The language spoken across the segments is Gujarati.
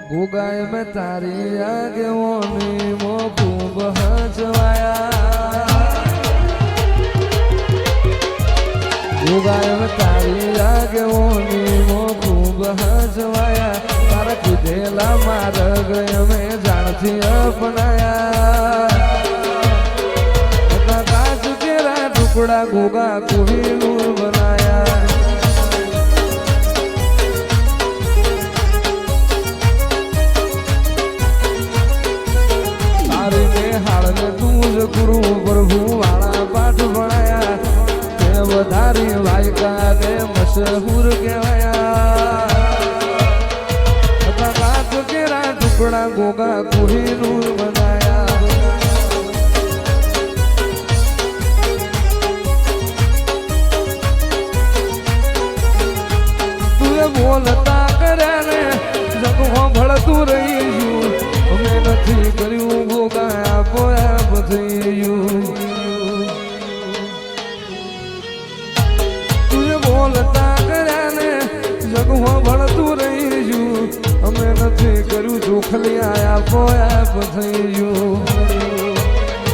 ગોગાય મેં તારી આગેવાની મો ખૂબ હજવાયા ગોગાય મેં તારી આગેવાની મો ખૂબ હજવાયા તારા કીધેલા માર્ગ મેં જાણથી અપનાયા કાચ કેરા ટુકડા ગોગા કોહિનૂર બનાયા ગુરુ પ્રભુ વાળા પાઠ ભણાયા તે વધારી વાયકા ને મશહૂર કહેવાયા કાચ કેરા ટુકડા ગોગા કોહિનૂર બનાયા તું બોલતા કર્યા ને જગ ભળતું રહીશું અમે નથી કર્યું ગોગા આપોયા તું બોલતા કર્યા ને જગમાં ભળતું રહીશું અમે નથી કર્યું ચોખલી આયા પોયા પથઈયું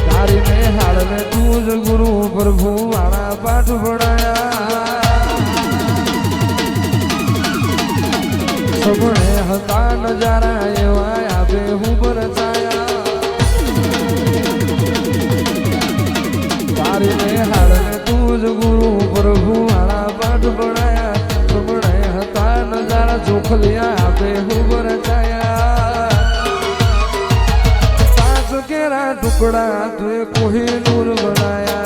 તારી ને હાલ ને તું જ ગુરુ પ્રભુ વાળા પાઠ ભણાયા સગણે હતા નજારા એવા આપે હું પરચાયા તારીને હાડને તું જ ગુરુ પ્રભુ વાળા પાઠ ભણાયા સગણે હતા નજારા ચોખલિયા આપે હું પરચાયા પાંચ કેરા ટુકડા તું કોહિનૂર બનાયા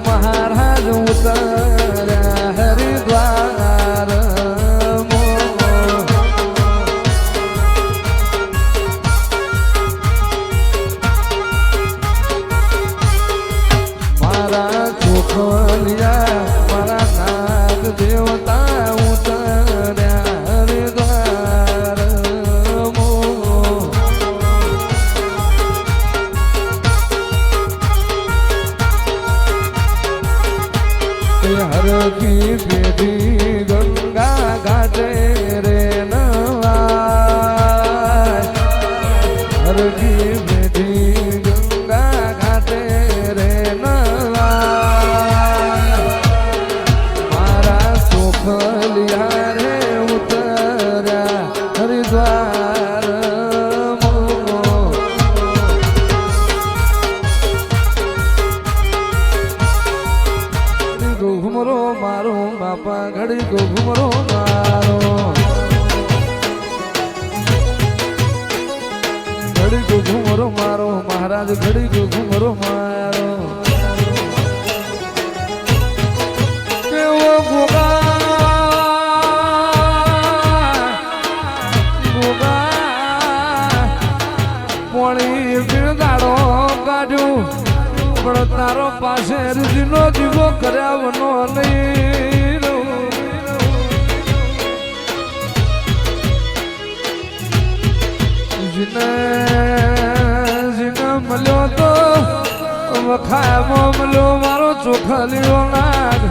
મહારાજ ઉતર્યા હરિદ્વાર મારા ચોખલિયા મારા નાગ દેવતા ઉતર્યા હરિદ્વાર હરકી પેઢી ગંગા ઘાટે રે નવાય હરકી પેઢી ગંગા ઘાટે રે નવાય મારા ચોખલિયા રે ઉતર્યા હરિદ્વાર ઘુમરો મારો બાપા ઘડી કો ઘુમરો મારો ઘડી કો ઘુમરો મારો મહારાજ ઘડી કો ઘુમરો મારો કેવો ગોગા ગોગા પોણી પીળગાડો કાઢ્યું પણ તારો પાસે ઋષિનો દીવો કર્યા વનો નહીં જીને મળ્યો તો વખામાં મળ્યો મારો ચોખલીઓ નાગ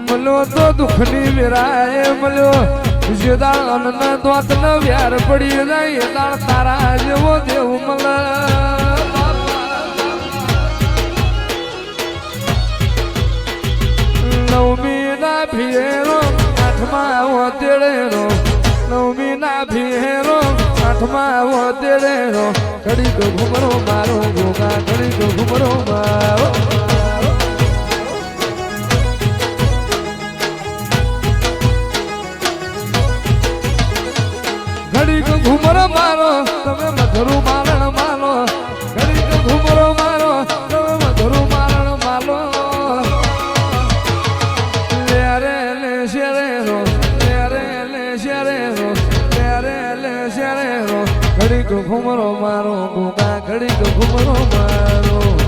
મળ્યો તો દુઃખની વેરાએ મળ્યો જે દાળ અન્ન દોત ન વ્યાર પડી જાય એ દાળ તારા જેવો દેવ મળે નવમી ના ભીરો આઠમા તેડેરો નવમી ના ભીરો આઠમા તેડેરો ઘડી તો ઘુમરો મારો ગોગા ઘડી તો ઘુમરો મારો ઘડી તો ઘુમરો મારો તમે મધુરું મારણ મારો ઘડી તો ઘુમરો મારો તમે મધુરું મારણ મારો ઘડી કો ઘુમરો મારો ગોગા ઘડી કો ઘુમરો મારો